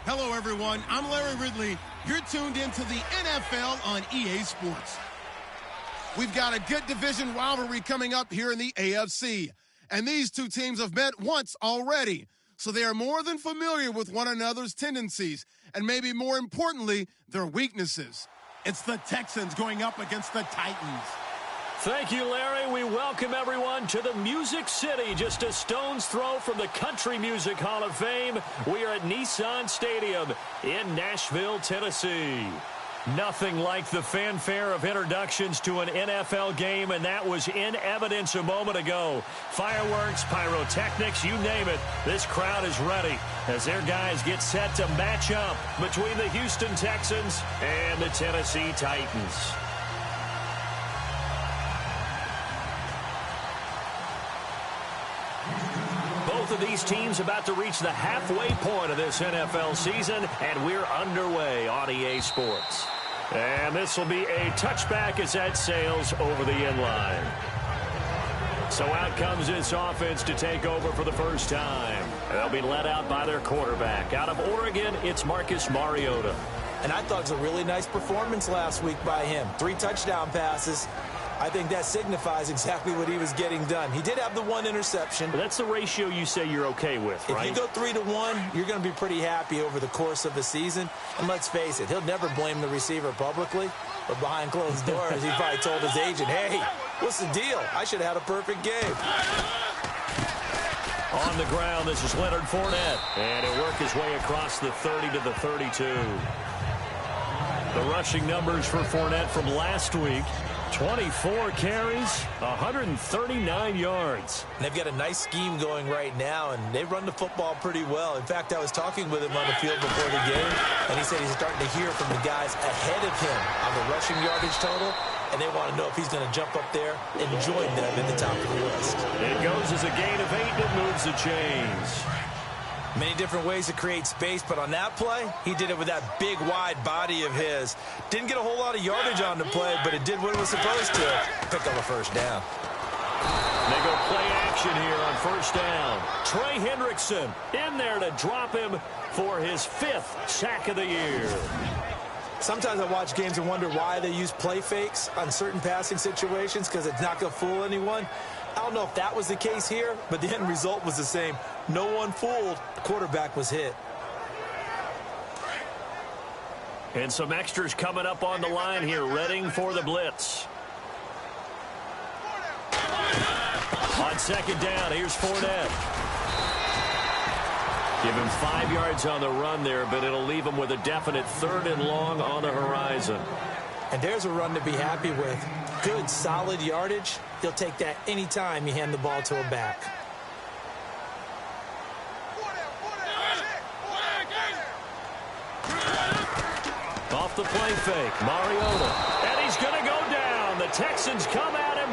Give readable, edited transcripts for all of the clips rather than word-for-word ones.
Hello, everyone. I'm Larry Ridley. You're tuned into the NFL on EA Sports. We've got a good division rivalry coming up here in the AFC. And these two teams have met once already. So they are more than familiar with one another's tendencies. And maybe more importantly, their weaknesses. It's the Texans going up against the Titans. Thank you, Larry. We welcome everyone to the Music City, just a stone's throw from the Country Music Hall of Fame. We are at Nissan Stadium in Nashville, Tennessee. Nothing like the fanfare of introductions to an NFL game, and that was in evidence a moment ago. Fireworks, pyrotechnics, you name it. This crowd is ready as their guys get set to match up between the Houston Texans and the Tennessee Titans. Both of these teams about to reach the halfway point of this NFL season, and we're underway on EA Sports. And this will be a touchback as that sails over the end line. So out comes this offense to take over for the first time. They'll be led out by their quarterback. Out of Oregon, it's Marcus Mariota. And I thought it was a really nice performance last week by him. 3 touchdown passes. I think that signifies exactly what he was getting done. He did have the 1 interception. But that's the ratio you say you're okay with, right? If you go 3-1, you're going to be pretty happy over the course of the season. And let's face it, he'll never blame the receiver publicly. But behind closed doors, he probably told his agent, hey, what's the deal? I should have had a perfect game. On the ground, this is Leonard Fournette. And he'll work his way across the 30 to the 32. The rushing numbers for Fournette from last week. 24 carries, 139 yards. And they've got a nice scheme going right now, and they run the football pretty well. In fact, I was talking with him on the field before the game, and he said he's starting to hear from the guys ahead of him on the rushing yardage total, and they want to know if he's going to jump up there and join them in the top of the list. It goes as a gain of 8, and it moves the chains. Many different ways to create space, but on that play, he did it with that big, wide body of his. Didn't get a whole lot of yardage on the play, but it did what it was supposed to. Pick up a first down. They go play action here on first down. Trey Hendrickson in there to drop him for his 5th sack of the year. Sometimes I watch games and wonder why they use play fakes on certain passing situations because it's not going to fool anyone. I don't know if that was the case here, but the end result was the same. No one fooled. The quarterback was hit. And some extras coming up on the line here, readying for the blitz. On second down, here's Fournette. Give him 5 yards on the run there, but it'll leave him with a definite 3rd and long on the horizon. And there's a run to be happy with. Good, solid yardage. He'll take that any time you hand the ball to a back. Off the play fake, Mariota. And he's going to go down. The Texans come at him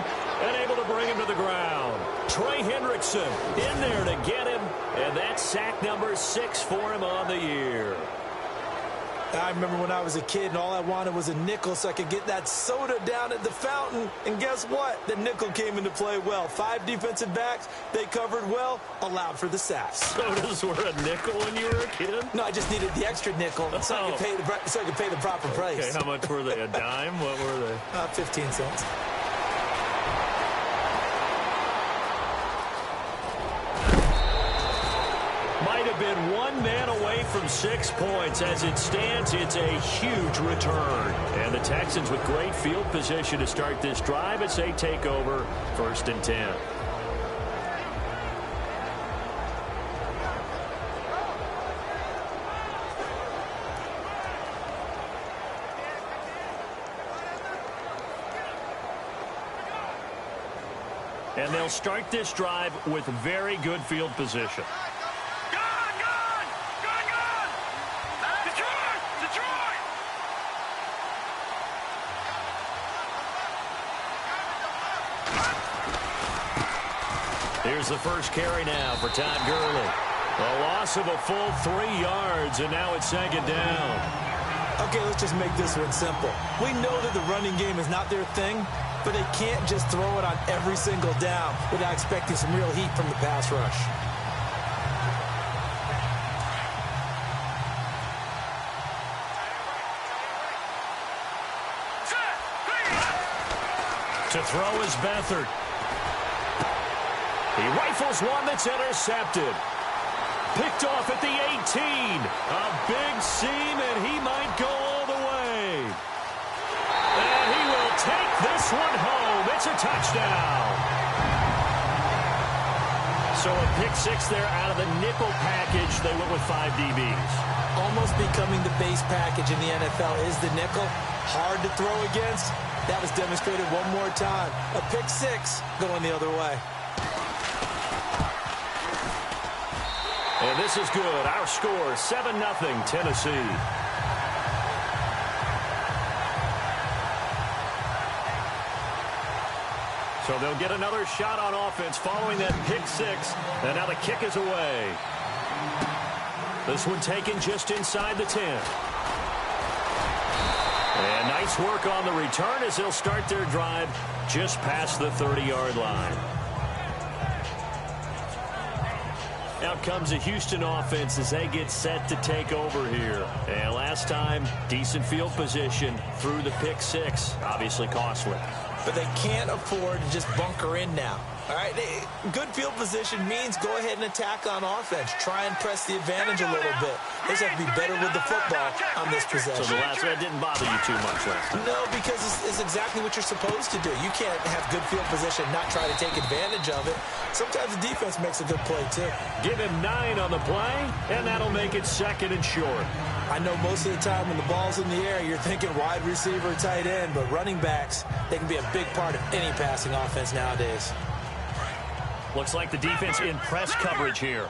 and able to bring him to the ground. Trey Hendrickson in there to get him. And that's sack number 6 for him on the year. I remember when I was a kid and all I wanted was a nickel so I could get that soda down at the fountain. And guess what? The nickel came into play well. 5 defensive backs, they covered well, allowed for the sacks. Sodas were a nickel when you were a kid? No, I just needed the extra nickel so I could pay the proper price. Okay, how much were they? A dime? What were they? 15 cents. Might have been 1 man away from 6 points. As it stands, it's a huge return. And the Texans with great field position to start this drive as they take over 1st and 10. And they'll start this drive with very good field position. Here's the first carry now for Todd Gurley. A loss of a full 3 yards, and now it's 2nd down. Okay, let's just make this one simple. We know that the running game is not their thing, but they can't just throw it on every single down without expecting some real heat from the pass rush. To throw is Beathard. He rifles one that's intercepted. Picked off at the 18. A big seam, and he might go all the way. And he will take this one home. It's a touchdown. So a pick six there out of the nickel package. They went with 5 DBs. Almost becoming the base package in the NFL is the nickel. Hard to throw against. That was demonstrated one more time. A pick six going the other way. And this is good. Our score, 7-0 Tennessee. So they'll get another shot on offense following that pick six. And now the kick is away. This one taken just inside the 10. And nice work on the return as they'll start their drive just past the 30-yard line. Out comes the Houston offense as they get set to take over here. And last time, decent field position through the pick six. Obviously costly. But they can't afford to just bunker in now. All right, good field position means go ahead and attack on offense. Try and press the advantage a little bit. They just have to be better with the football on this possession. So the last one didn't bother you too much last time? No, because it's exactly what you're supposed to do. You can't have good field position and not try to take advantage of it. Sometimes the defense makes a good play, too. Give him 9 on the play, and that'll make it 2nd and short. I know most of the time when the ball's in the air, you're thinking wide receiver, tight end, but running backs, they can be a big part of any passing offense nowadays. Looks like the defense in press coverage here.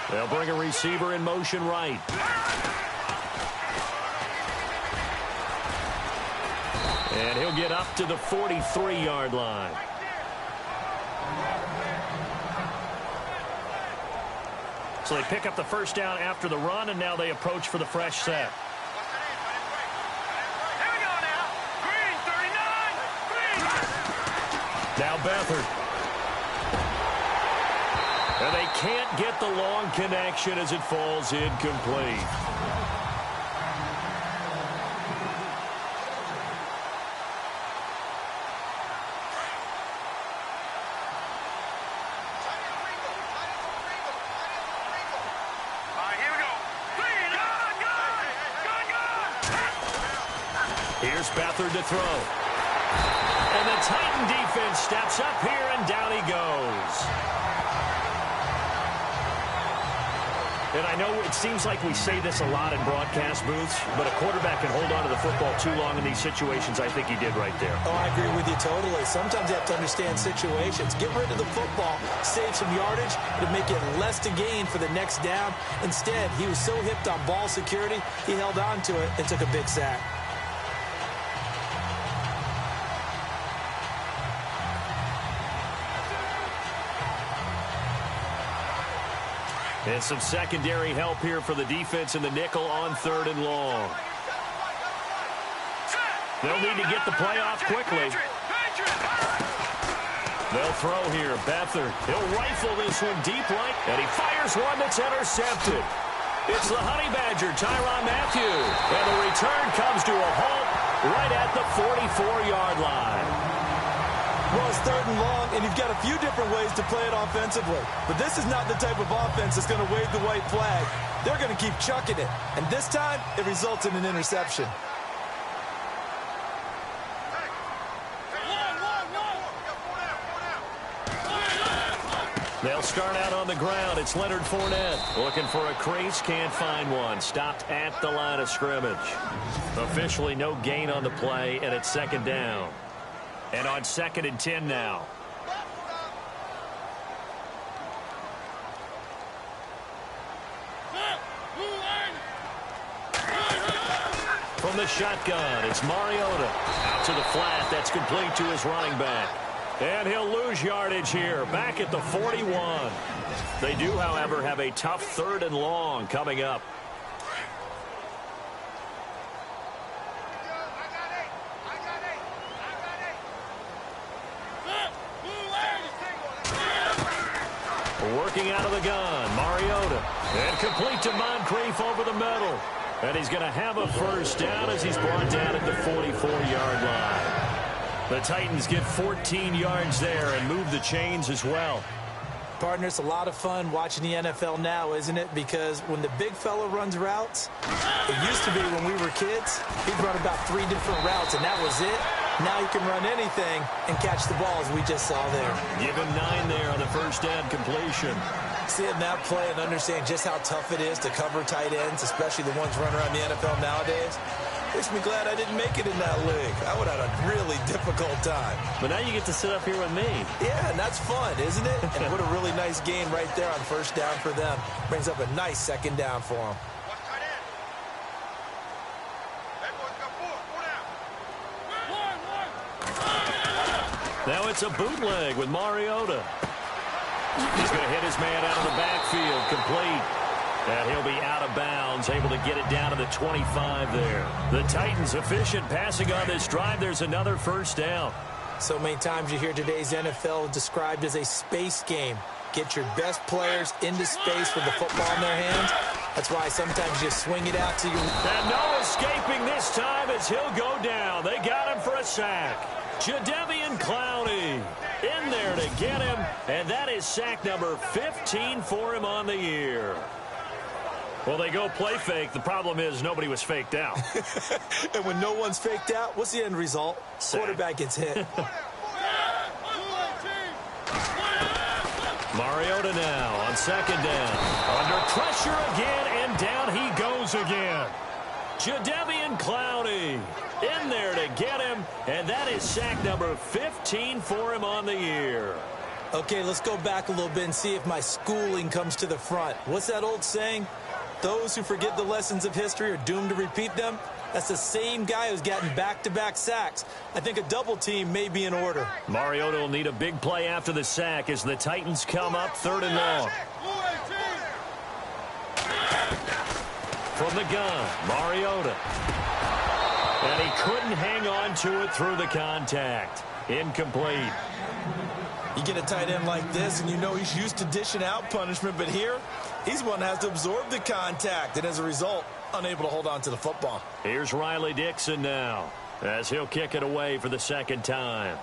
They'll bring a receiver in motion right. And he'll get up to the 43-yard line. So they pick up the first down after the run, and now they approach for the fresh set. Now Beathard. And they can't get the long connection as it falls incomplete. Here's Beathard to throw. And the Titan defense steps up here, and down he goes. And I know it seems like we say this a lot in broadcast booths, but a quarterback can hold on to the football too long in these situations. I think he did right there. Oh, I agree with you totally. Sometimes you have to understand situations. Get rid of the football, save some yardage, to make it less to gain for the next down. Instead, he was so hipped on ball security, he held on to it and took a big sack. And some secondary help here for the defense in the nickel on 3rd and long. They'll need to get the play off quickly. They'll throw here. Beathard. He'll rifle this one deep right, and he fires one that's intercepted. It's the Honey Badger, Tyrann Mathieu. And the return comes to a halt right at the 44-yard line. Well, it's 3rd and long, and you've got a few different ways to play it offensively. But this is not the type of offense that's going to wave the white flag. They're going to keep chucking it. And this time, it results in an interception. They'll start out on the ground. It's Leonard Fournette looking for a crease. Can't find one. Stopped at the line of scrimmage. Officially no gain on the play, and it's 2nd down. And on 2nd and 10 now. From the shotgun, it's Mariota. Out to the flat. That's complete to his running back. And he'll lose yardage here. Back at the 41. They do, however, have a tough 3rd and long coming up. Working out of the gun, Mariota. And complete to Moncrief over the middle. And he's going to have a first down as he's brought down at the 44-yard line. The Titans get 14 yards there and move the chains as well. Partner, it's a lot of fun watching the NFL now, isn't it? Because when the big fella runs routes, it used to be when we were kids, he'd run about 3 different routes, and that was it. Now he can run anything and catch the balls we just saw there. Give him 9 there on the first down completion. Seeing that play and understanding just how tough it is to cover tight ends, especially the ones running around the NFL nowadays, makes me glad I didn't make it in that league. I would have had a really difficult time. But now you get to sit up here with me. Yeah, and that's fun, isn't it? And what a really nice game right there on first down for them. Brings up a nice second down for them. Now it's a bootleg with Mariota. He's going to hit his man out of the backfield, complete. And he'll be out of bounds, able to get it down to the 25 there. The Titans efficient passing on this drive. There's another first down. So many times you hear today's NFL described as a space game. Get your best players into space with the football in their hands. That's why sometimes you swing it out to you. And no escaping this time as he'll go down. They got him for a sack. Jadeveon Clowney in there to get him, and that is sack number 15 for him on the year. Well, they go play fake. The problem is nobody was faked out. And when no one's faked out, what's the end result? Sack. Quarterback gets hit. Mariota now on second down. Under pressure again, and down he goes again. Jadeveon Clowney in there to get him, and that is sack number 15 for him on the year. Okay, let's go back a little bit and see if my schooling comes to the front. What's that old saying? Those who forget the lessons of history are doomed to repeat them. That's the same guy who's gotten back-to-back sacks. I think a double team may be in order. Mariota will need a big play after the sack as the Titans come up 3rd and long. From the gun, Mariota. And he couldn't hang on to it through the contact. Incomplete. You get a tight end like this, and you know he's used to dishing out punishment, but here, he's one that has to absorb the contact, and as a result, unable to hold on to the football. Here's Riley Dixon now, as he'll kick it away for the second time.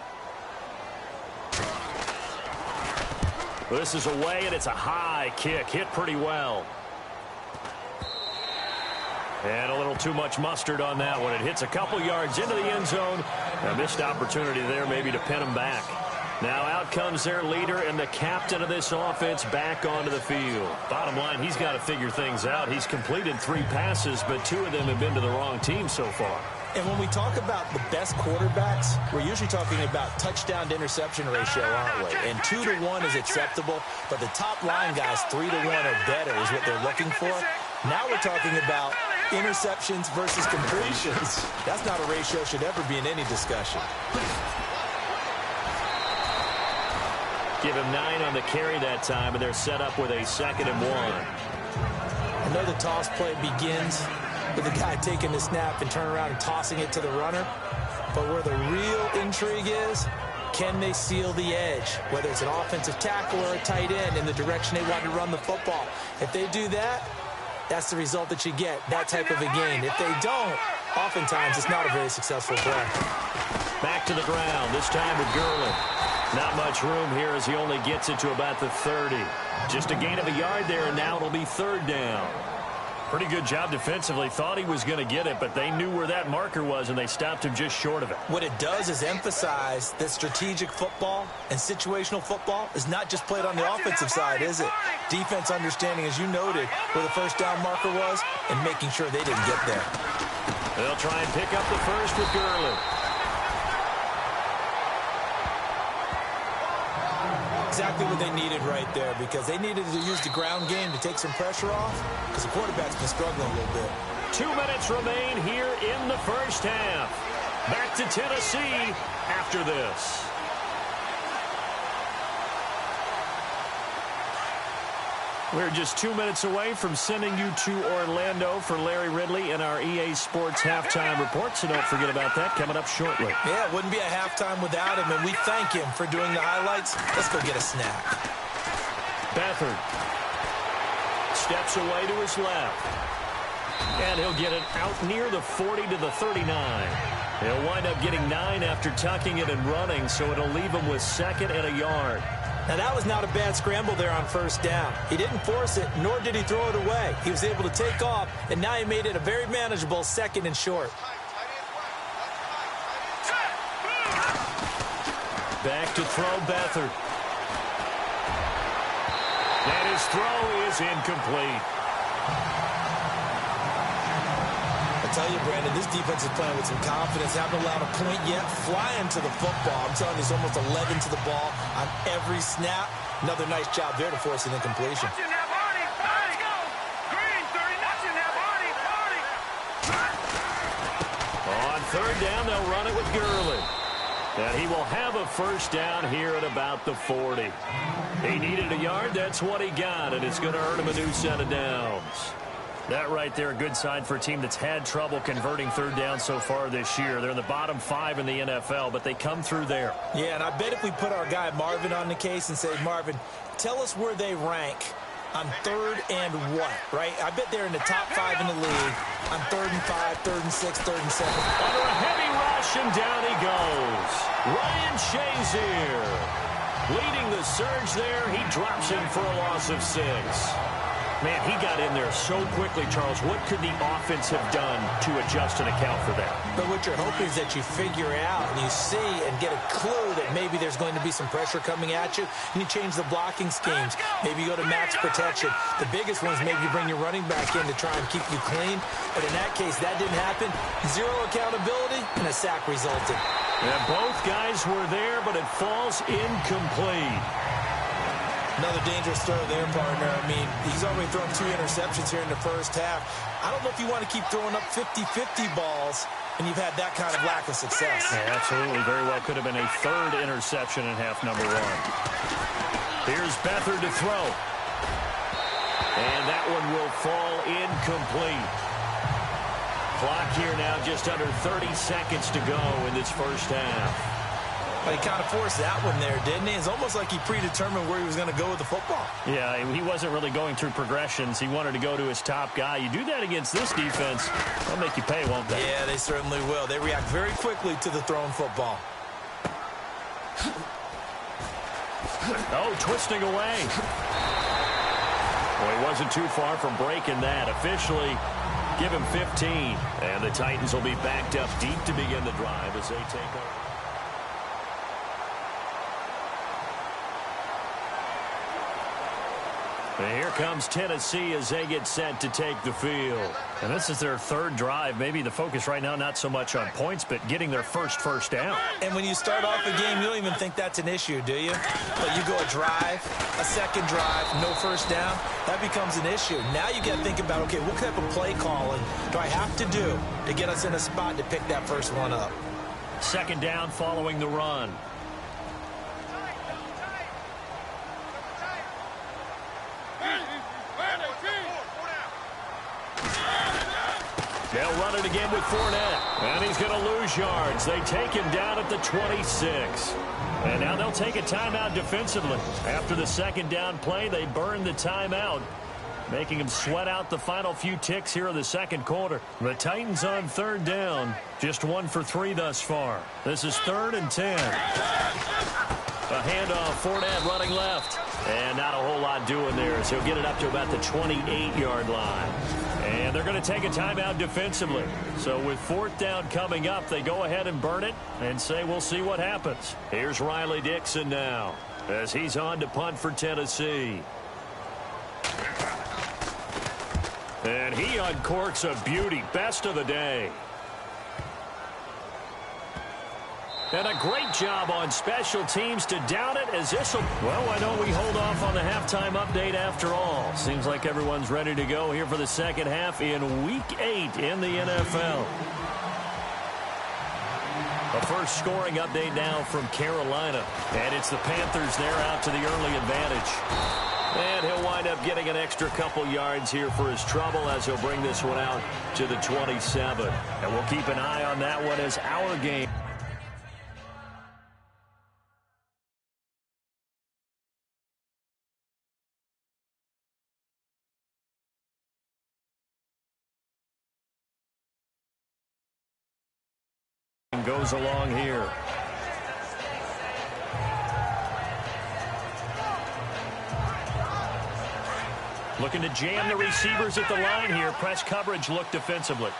This is away, and it's a high kick, hit pretty well. And a little too much mustard on that one. It hits a couple yards into the end zone. A missed opportunity there maybe to pin him back. Now out comes their leader and the captain of this offense back onto the field. Bottom line, he's got to figure things out. He's completed 3 passes, but 2 of them have been to the wrong team so far. And when we talk about the best quarterbacks, we're usually talking about touchdown to interception ratio, aren't we? And 2 to 1 is acceptable, but the top line guys, 3 to 1 or better is what they're looking for. Now we're talking about interceptions versus completions. That's not a ratio should ever be in any discussion. Give him 9 on the carry that time, and they're set up with a 2nd and 1. I know the toss play begins with the guy taking the snap and turning around and tossing it to the runner. But where the real intrigue is, can they seal the edge? Whether it's an offensive tackle or a tight end in the direction they want to run the football. If they do that, that's the result that you get, that type of a gain. If they don't, oftentimes it's not a very successful play. Back to the ground, this time with Gurley. Not much room here as he only gets it to about the 30. Just a gain of a yard there, and now it'll be 3rd down. Pretty good job defensively. Thought he was going to get it, but they knew where that marker was, and they stopped him just short of it. What it does is emphasize that strategic football and situational football is not just played on the offensive side, is it? Defense understanding, as you noted, where the first down marker was and making sure they didn't get there. They'll try and pick up the first with Gurley. Exactly what they needed right there, because they needed to use the ground game to take some pressure off, because the quarterback's been struggling a little bit. 2 minutes remain here in the first half. Back to Tennessee after this. We're just 2 minutes away from sending you to Orlando for Larry Ridley and our EA Sports Halftime Report, so don't forget about that coming up shortly. Yeah, it wouldn't be a halftime without him, and we thank him for doing the highlights. Let's go get a snack. Beathard steps away to his left. And he'll get it out near the 40 to the 39. He'll wind up getting 9 after tucking it and running, so it'll leave him with 2nd and a yard. Now, that was not a bad scramble there on 1st down. He didn't force it, nor did he throw it away. He was able to take off, and now he made it a very manageable 2nd and short. Back to throw Beathard. And his throw is incomplete. I tell you, Brandon, this defense is playing with some confidence. Haven't allowed a point yet. Flying to the football. I'm telling you, it's almost 11 to the ball on every snap. Another nice job there to force an incompletion. On 3rd down, they'll run it with Gurley. And he will have a 1st down here at about the 40. He needed a yard. That's what he got, and it's going to earn him a new set of downs. That right there, a good sign for a team that's had trouble converting 3rd down so far this year. They're in the bottom 5 in the NFL, but they come through there. Yeah, and I bet if we put our guy Marvin on the case and say, Marvin, tell us where they rank on 3rd and what, right? I bet they're in the top 5 in the league on 3rd and 5, 3rd and 6, 3rd and 7. Under a heavy rush, and down he goes. Ryan Shazier leading the surge there. He drops him for a loss of 6. Man, he got in there so quickly, Charles. What could the offense have done to adjust and account for that? But what you're hoping is that you figure out and you see and get a clue that maybe there's going to be some pressure coming at you, and you change the blocking schemes. Maybe you go to max protection. The biggest one is maybe you bring your running back in to try and keep you clean. But in that case, that didn't happen. 0 accountability, and a sack resulted. And both guys were there, but it falls incomplete. Another dangerous throw there, partner. I mean, he's already thrown 2 interceptions here in the 1st half. I don't know if you want to keep throwing up 50-50 balls, and you've had that kind of lack of success. Yeah, absolutely. Very well could have been a 3rd interception in half number 1. Here's Beathard to throw. And that one will fall incomplete. Clock here now just under 30 seconds to go in this 1st half. But he kind of forced that one there, didn't he? It's almost like he predetermined where he was going to go with the football. Yeah, he wasn't really going through progressions. He wanted to go to his top guy. You do that against this defense, they'll make you pay, won't they? Yeah, they certainly will. They react very quickly to the thrown football. Oh, twisting away. Well, he wasn't too far from breaking that. Officially, give him 15. And the Titans will be backed up deep to begin the drive as they take over. And here comes Tennessee as they get set to take the field. And this is their 3rd drive. Maybe the focus right now not so much on points, but getting their first down. And when you start off a game, you don't even think that's an issue, do you? But you go a drive, a 2nd drive, no 1st down, that becomes an issue. Now you got to think about, okay, what type of play calling do I have to do to get us in a spot to pick that first one up? 2nd down following the run. They'll run it again with Fournette. And he's going to lose yards. They take him down at the 26. And now they'll take a timeout defensively. After the 2nd down play, they burn the timeout, making him sweat out the final few ticks here in the 2nd quarter. The Titans on 3rd down. Just 1 for 3 thus far. This is 3rd and 10. A handoff, Fournette running left. And not a whole lot doing there as he'll get it up to about the 28-yard line. And they're going to take a timeout defensively. So with 4th down coming up, they go ahead and burn it and say we'll see what happens. Here's Riley Dixon now as he's on to punt for Tennessee. And he uncorks a beauty. Best of the day. And a great job on special teams to down it as this will... Well, why don't we hold off on the halftime update after all? Seems like everyone's ready to go here for the 2nd half in Week 8 in the NFL. A first scoring update now from Carolina. And it's the Panthers there out to the early advantage. And he'll wind up getting an extra couple yards here for his trouble as he'll bring this one out to the 27. And we'll keep an eye on that one as our game. Goes along here. Looking to jam the receivers at the line here. Press coverage look defensively.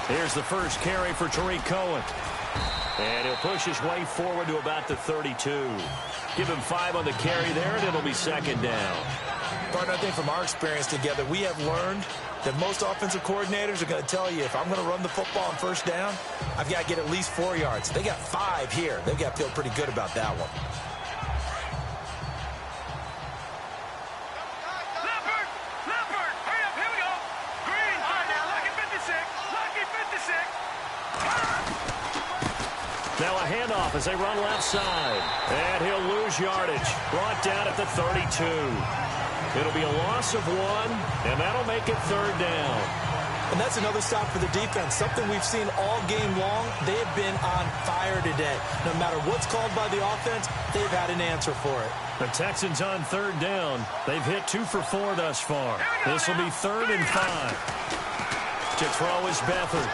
Here's the first carry for Tariq Cohen. And he'll push his way forward to about the 32. Give him 5 on the carry there, and it'll be second down. Partner, I think from our experience together, we have learned that most offensive coordinators are going to tell you, if I'm going to run the football on first down, I've got to get at least 4 yards. They got 5 here. They've got to feel pretty good about that one. Now a handoff as they run left side. And he'll lose yardage. Brought down at the 32. It'll be a loss of 1, and that'll make it third down. And that's another stop for the defense. Something we've seen all game long. They have been on fire today. No matter what's called by the offense, they've had an answer for it. The Texans on third down. They've hit 2 for 4 thus far. This will be 3rd and 5. To throw is Beathard.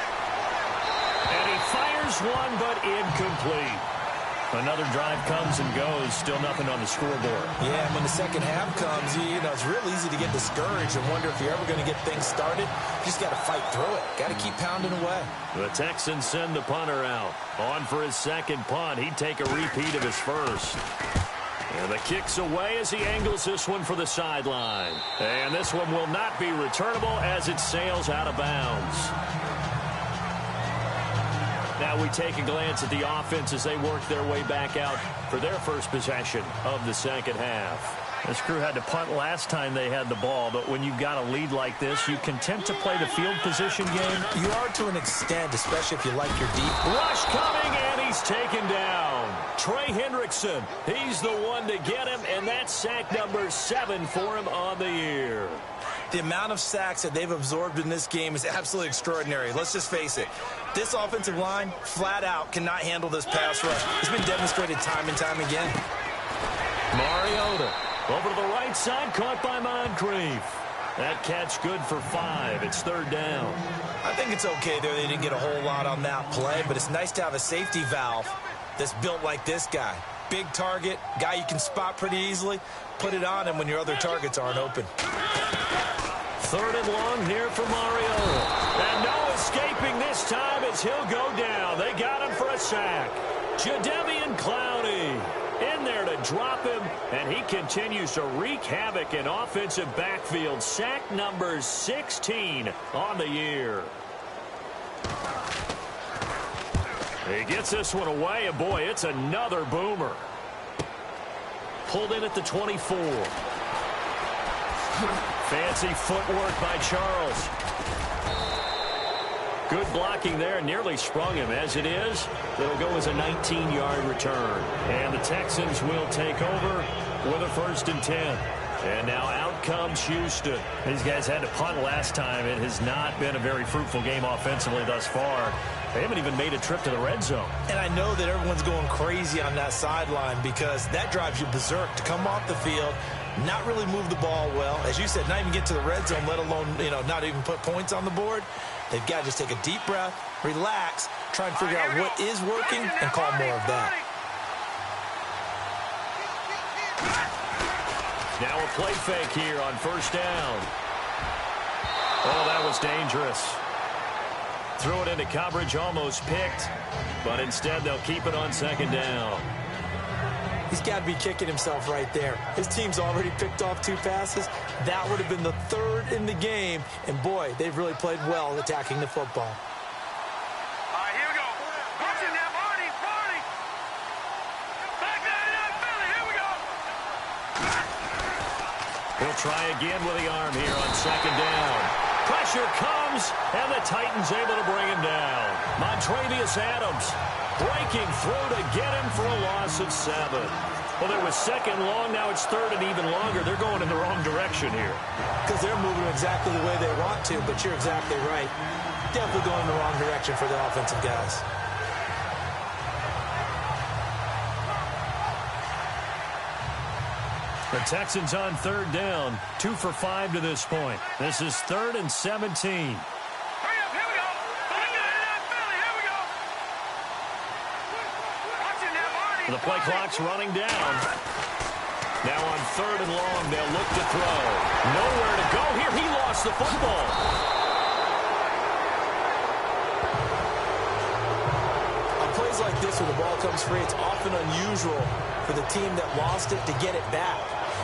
And he fires one, but incomplete. Another drive comes and goes. Still nothing on the scoreboard. Yeah, and when the second half comes, you know, it's real easy to get discouraged and wonder if you're ever going to get things started. You just got to fight through it. Got to keep pounding away. The Texans send the punter out. On for his second punt. He'd take a repeat of his first. And the kick's away as he angles this one for the sideline. And this one will not be returnable as it sails out of bounds. Now we take a glance at the offense as they work their way back out for their first possession of the second half. This crew had to punt last time they had the ball, but when you've got a lead like this, you content to play the field position game? You are to an extent, especially if you like your deep. Rush coming, and he's taken down. Trey Hendrickson, he's the one to get him, and that's sack number 7 for him on the year. The amount of sacks that they've absorbed in this game is absolutely extraordinary. Let's just face it. This offensive line, flat out, cannot handle this pass rush. It's been demonstrated time and time again. Mariota over to the right side, caught by Moncrief. That catch good for 5. It's third down. I think it's okay there. They didn't get a whole lot on that play, but it's nice to have a safety valve that's built like this guy. Big target, guy you can spot pretty easily. Put it on him when your other targets aren't open. Third and long here for Mariota. And no escaping this time as he'll go down. They got him for a sack. Jadeveon Clowney in there to drop him, and he continues to wreak havoc in offensive backfield. Sack number 16 on the year. He gets this one away, and boy, it's another boomer. Pulled in at the 24. Fancy footwork by Charles. Good blocking there, nearly sprung him. As it is, it'll go as a 19-yard return. And the Texans will take over with a 1st and 10. And now out comes Houston. These guys had to punt last time. It has not been a very fruitful game offensively thus far. They haven't even made a trip to the red zone. And I know that everyone's going crazy on that sideline because that drives you berserk to come off the field, not really move the ball well. As you said, not even get to the red zone, let alone, not even put points on the board. They've got to just take a deep breath, relax, try and figure out what is working and call more of that. Now a play fake here on first down. Oh, that was dangerous. Threw it into coverage, almost picked, but instead they'll keep it on second down. He's got to be kicking himself right there. His team's already picked off 2 passes. That would have been the 3rd in the game. And, boy, they've really played well attacking the football. All right, here we go. Watch it now, Marty. Back that up, Billy. Here we go. He'll try again with the arm here on second down. Pressure comes, and the Titans able to bring him down. Montravius Adams breaking through to get him for a loss of 7. Well, there was second long. Now it's 3rd and even longer. They're going in the wrong direction here. Because they're moving exactly the way they want to, but you're exactly right. Definitely going in the wrong direction for the offensive guys. The Texans on third down, 2 for 5 to this point. This is 3rd and 17. The play clock's running down. Now on 3rd and long, they'll look to throw. Nowhere to go here. He lost the football. On plays like this where the ball comes free, it's often unusual for the team that lost it to get it back.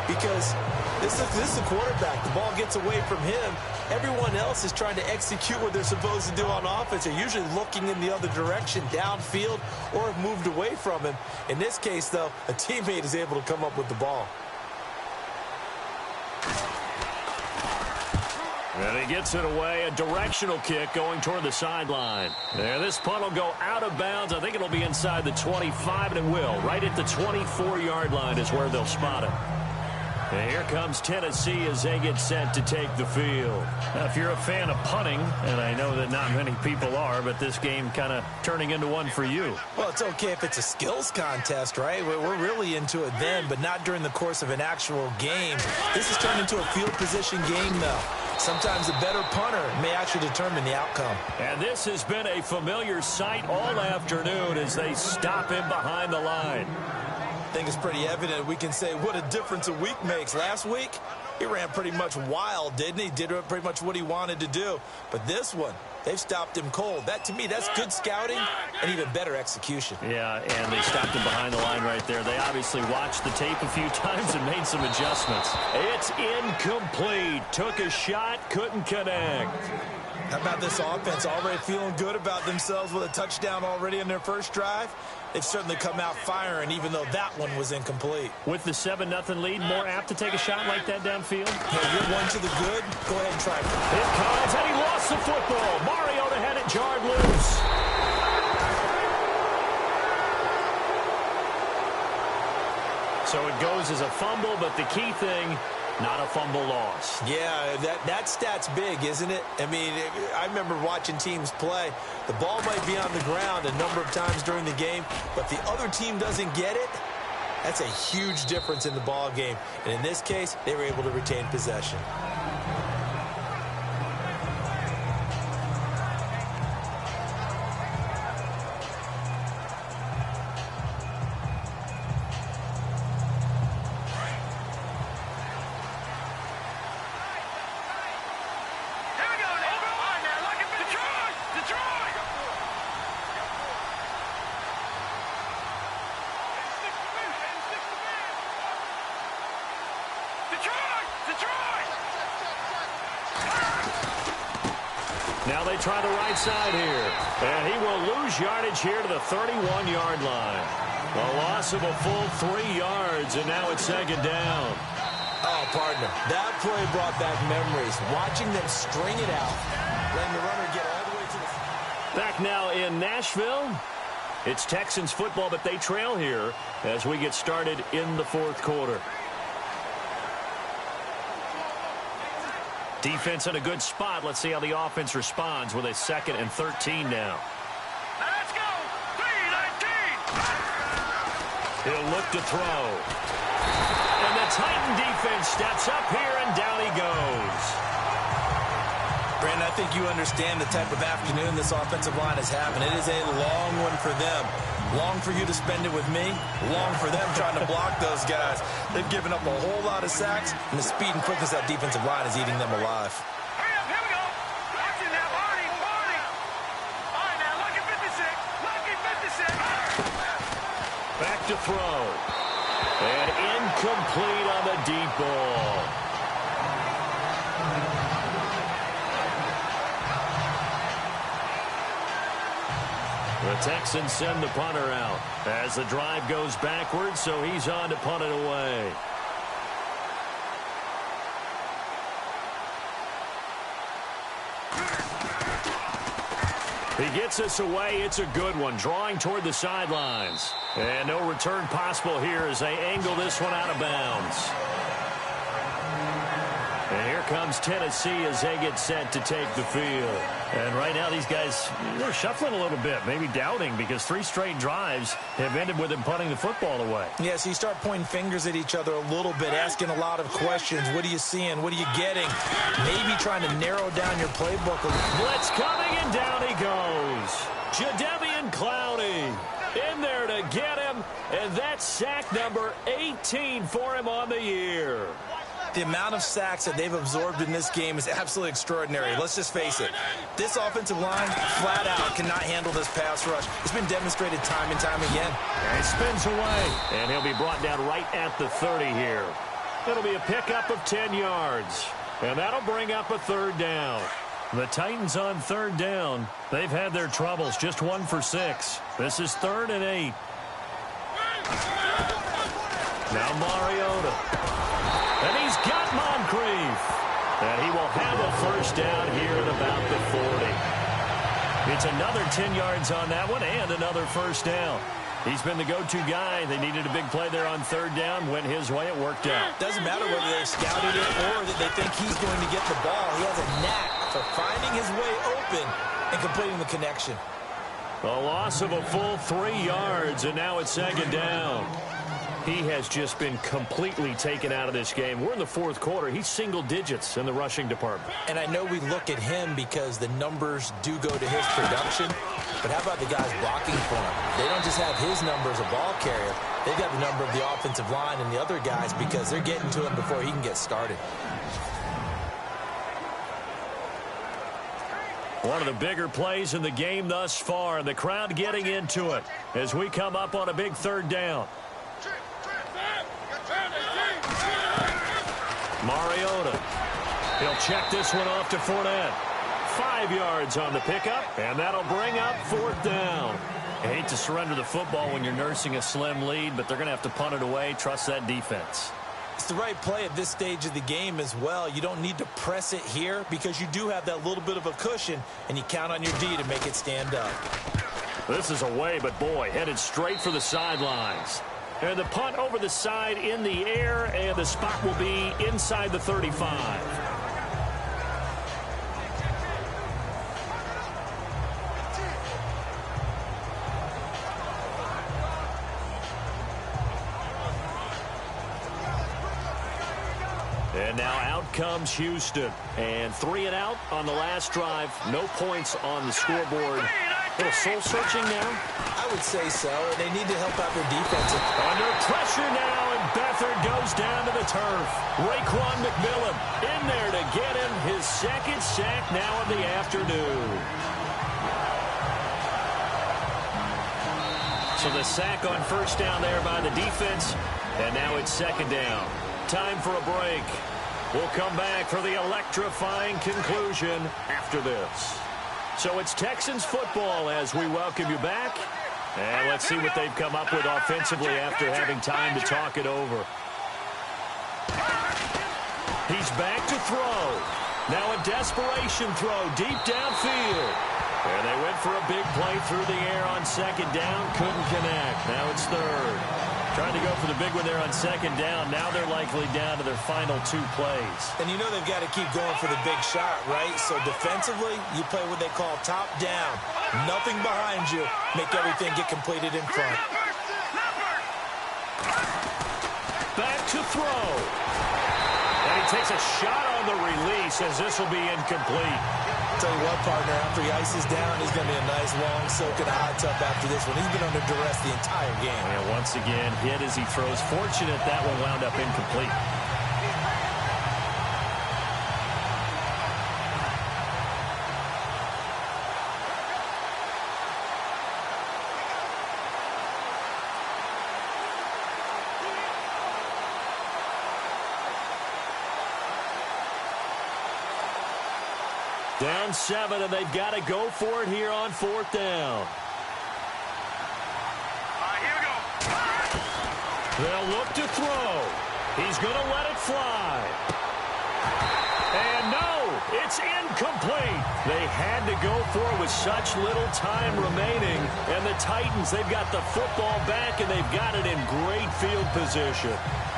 Because this is the quarterback. The ball gets away from him. Everyone else is trying to execute what they're supposed to do on offense. They're usually looking in the other direction, downfield, or have moved away from him. In this case, though, a teammate is able to come up with the ball. And he gets it away, a directional kick going toward the sideline. And this punt will go out of bounds. I think it'll be inside the 25, and it will. Right at the 24-yard line is where they'll spot it. And here comes Tennessee as they get set to take the field. Now, if you're a fan of punting, and I know that not many people are, but this game kind of turning into one for you. Well, it's okay if it's a skills contest, right? We're really into it then, but not during the course of an actual game. This has turned into a field position game, though. Sometimes a better punter may actually determine the outcome. And this has been a familiar sight all afternoon as they stop him behind the line. I think it's pretty evident. We can say what a difference a week makes. Last week, he ran pretty much wild, didn't he? Did pretty much what he wanted to do. But this one, they've stopped him cold. That, to me, that's good scouting and even better execution. Yeah, and they stopped him behind the line right there. They obviously watched the tape a few times and made some adjustments. It's incomplete. Took a shot, couldn't connect. How about this offense already feeling good about themselves with a touchdown already in their first drive? They've certainly come out firing, even though that one was incomplete. With the 7-0 lead, more apt to take a shot like that downfield? Yeah, you're one to the good. Go ahead and try it. It comes, and he lost the football. Mariota had it jarred loose. So it goes as a fumble, but the key thing, not a fumble loss. Yeah, that stat's big, isn't it? I mean, I remember watching teams play. The ball might be on the ground a number of times during the game, but the other team doesn't get it. That's a huge difference in the ball game. And in this case, they were able to retain possession. Now they try the right side here. And he will lose yardage here to the 31-yard line. A loss of a full 3 yards, and now it's 2nd down. Oh, partner, that play brought back memories. Watching them string it out, letting the runner get all the way to the... Back now in Nashville. It's Texans football, but they trail here as we get started in the 4th quarter. Defense in a good spot. Let's see how the offense responds with a 2nd and 13 now. Let's go! 3-19! He'll look to throw. And the Titan defense steps up here, and down he goes. Brandon, I think you understand the type of afternoon this offensive line is having. It is a long one for them. Long for you to spend it with me. Long for them trying to block those guys. They've given up a whole lot of sacks, and the speed and quickness of that defensive line is eating them alive. Hurry up, here we go! Watch it now, Barney! All right, now, lucky 56! Lucky 56! Back to throw. And incomplete on the deep ball. The Texans send the punter out as the drive goes backwards, so he's on to punt it away. He gets us away. It's a good one, drawing toward the sidelines. And no return possible here as they angle this one out of bounds. And here here comes Tennessee as they get set to take the field. And right now these guys, they're shuffling a little bit, maybe doubting, because 3 straight drives have ended with them punting the football away. Yeah, so you start pointing fingers at each other a little bit, asking a lot of questions. What are you seeing? What are you getting? Maybe trying to narrow down your playbook. Blitz coming, and down he goes. Jadeveon Clowney in there to get him, and that's sack number 18 for him on the year. The amount of sacks that they've absorbed in this game is absolutely extraordinary. Let's just face it. This offensive line, flat out, cannot handle this pass rush. It's been demonstrated time and time again. And he spins away, and he'll be brought down right at the 30 here. It'll be a pickup of 10 yards, and that'll bring up a 3rd down. The Titans on 3rd down. They've had their troubles, just 1 for 6. This is 3rd and 8. Now Mariota. And he's got Moncrief. And he will have a 1st down here at about the 40. It's another 10 yards on that one and another 1st down. He's been the go-to guy. They needed a big play there on 3rd down. Went his way. It worked out. Doesn't matter whether they've scouted it or that they think he's going to get the ball. He has a knack for finding his way open and completing the connection. A loss of a full 3 yards, and now it's 2nd down. He has just been completely taken out of this game. We're in the 4th quarter. He's single digits in the rushing department. And I know we look at him because the numbers do go to his production, but how about the guys blocking for him? They don't just have his number as a ball carrier. They've got the number of the offensive line and the other guys because they're getting to him before he can get started. One of the bigger plays in the game thus far, and the crowd getting into it as we come up on a big 3rd down. Mariota. He'll check this one off to Fournette. 5 yards on the pickup, and that'll bring up 4th down. I hate to surrender the football when you're nursing a slim lead, but they're going to have to punt it away. Trust that defense. It's the right play at this stage of the game as well. You don't need to press it here because you do have that little bit of a cushion, and you count on your D to make it stand up. This is away, but boy, headed straight for the sidelines. And the punt over the side in the air, and the spot will be inside the 35. And now out comes Houston. And 3 and out on the last drive. No points on the scoreboard. A little soul-searching now? I would say so. They need to help out their defense. Under pressure now, and Beathard goes down to the turf. Raekwon McMillan in there to get him his 2nd sack now of the afternoon. So the sack on 1st down there by the defense, and now it's 2nd down. Time for a break. We'll come back for the electrifying conclusion after this. So it's Texans football as we welcome you back. And let's see what they've come up with offensively after having time to talk it over. He's back to throw. Now a desperation throw deep downfield. And they went for a big play through the air on 2nd down. Couldn't connect. Now it's 3rd. Trying to go for the big one there on 2nd down. Now they're likely down to their final 2 plays. And you know they've got to keep going for the big shot, right? So defensively, you play what they call top down. Nothing behind you. Make everything get completed in front. Back to throw. And he takes a shot on the release as this will be incomplete. Tell you what, partner, after he ices down, he's going to be a nice long soak in a hot tub after this one. He's been under duress the entire game. And once again, hit as he throws. Fortunate that one wound up incomplete. Down 7, and they've got to go for it here on 4th down. Here we go. They'll look to throw. He's going to let it fly. And no, it's incomplete. They had to go for it with such little time remaining. And the Titans, they've got the football back, and they've got it in great field position.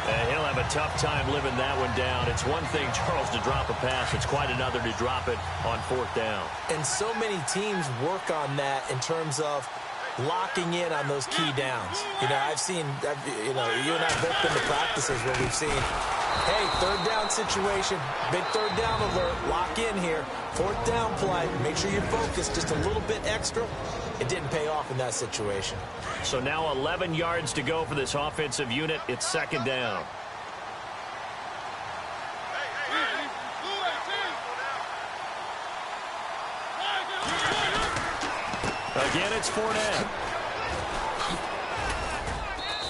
And he'll have a tough time living that one down. It's one thing, Charles, to drop a pass. It's quite another to drop it on 4th down. And so many teams work on that in terms of locking in on those key downs. You know, I've seen, you know, you and I have both been to practices where we've seen, hey, 3rd down situation, big 3rd down alert, lock in here. 4th down play, make sure you're focused just a little bit extra. It didn't pay off in that situation. So now 11 yards to go for this offensive unit. It's 2nd down. Again, it's Fournette.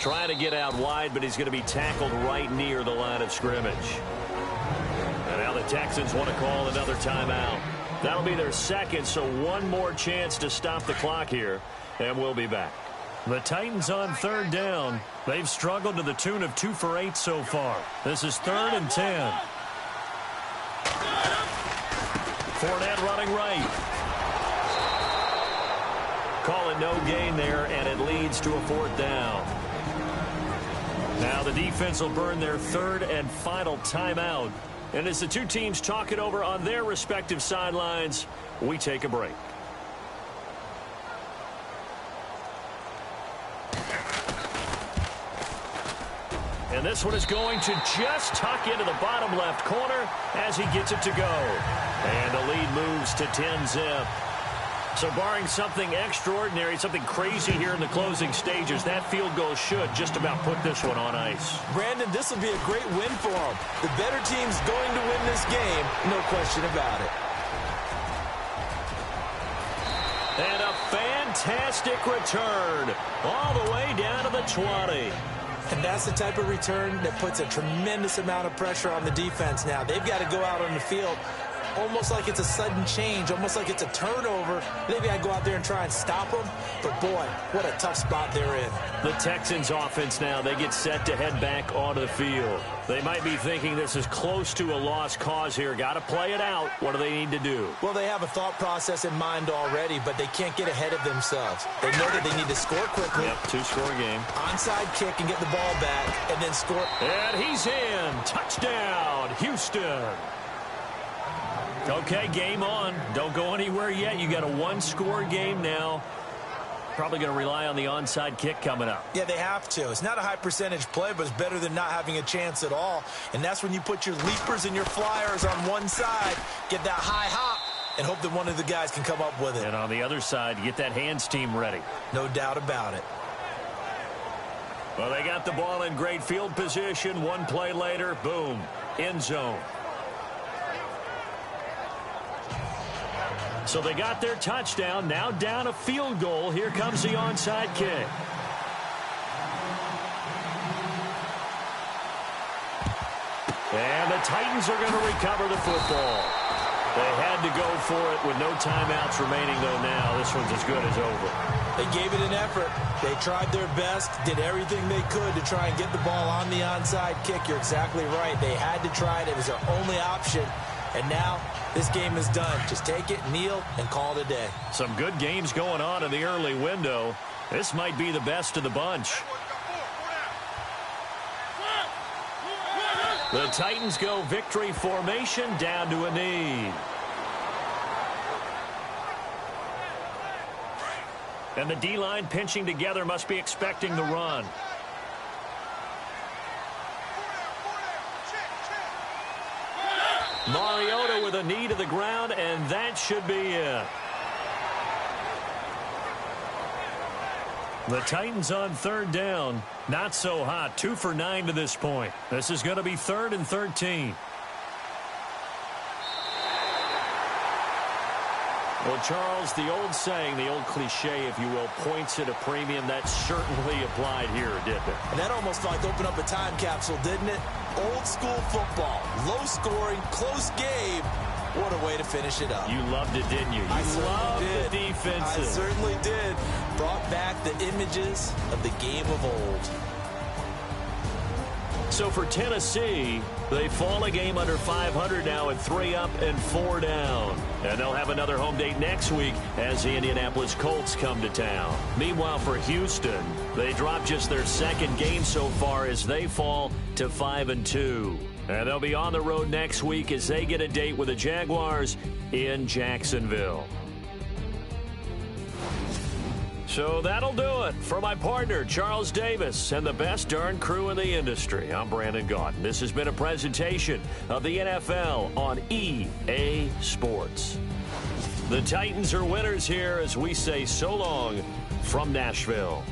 Trying to get out wide, but he's going to be tackled right near the line of scrimmage. And now the Texans want to call another timeout. That'll be their 2nd, so one more chance to stop the clock here, and we'll be back. The Titans on 3rd down. They've struggled to the tune of 2 for 8 so far. This is 3rd and 10. Fournette running right. Call it no gain there, and it leads to a 4th down. Now the defense will burn their 3rd and final timeout. And as the two teams talk it over on their respective sidelines, we take a break. And this one is going to just tuck into the bottom left corner as he gets it to go. And the lead moves to 10-zip. So barring something extraordinary, something crazy here in the closing stages, that field goal should just about put this one on ice. Brandon, this will be a great win for them. The better team's going to win this game, no question about it. And a fantastic return all the way down to the 20. And that's the type of return that puts a tremendous amount of pressure on the defense now. They've got to go out on the field almost like it's a sudden change, almost like it's a turnover. Maybe I go out there and try and stop them. But, boy, what a tough spot they're in. The Texans offense now, they get set to head back onto the field. They might be thinking this is close to a lost cause here. Got to play it out. What do they need to do? Well, they have a thought process in mind already, but they can't get ahead of themselves. They know that they need to score quickly. Yep, 2-score game. Onside kick and get the ball back, and then score. And he's in. Touchdown, Houston. Okay, game on. Don't go anywhere yet. You got a 1-score game now. Probably going to rely on the onside kick coming up. Yeah, they have to. It's not a high percentage play, but it's better than not having a chance at all. And that's when you put your leapers and your flyers on one side, get that high hop, and hope that one of the guys can come up with it. And on the other side, you get that hands team ready. No doubt about it. Well, they got the ball in great field position. One play later, boom, end zone. So they got their touchdown, now down a field goal. Here comes the onside kick. And the Titans are going to recover the football. They had to go for it with no timeouts remaining, though now. This one's as good as over. They gave it an effort. They tried their best, did everything they could to try and get the ball on the onside kick. You're exactly right. They had to try it. It was their only option. And now this game is done. Just take it, kneel, and call it a day. Some good games going on in the early window. This might be the best of the bunch. The Titans go victory formation down to a knee. And the D-line pinching together must be expecting the run. Mariota with a knee to the ground, and that should be it. The Titans on 3rd down. Not so hot. 2 for 9 to this point. This is going to be 3rd and 13. Well, Charles, the old saying, the old cliche, if you will, points at a premium. That certainly applied here, didn't it? And that almost felt like opened up a time capsule, didn't it? Old school football. Low scoring, close game. What a way to finish it up. You loved it, didn't you? I You loved did. the defenses. I certainly did. Brought back the images of the game of old. So for Tennessee, they fall a game under 500 now at 3 up and 4 down. And they'll have another home date next week as the Indianapolis Colts come to town. Meanwhile, for Houston, they drop just their second game so far as they fall to 5-2. And they'll be on the road next week as they get a date with the Jaguars in Jacksonville. So that'll do it. For my partner, Charles Davis, and the best darn crew in the industry, I'm Brandon Gaudin. This has been a presentation of the NFL on EA Sports. The Titans are winners here as we say so long from Nashville.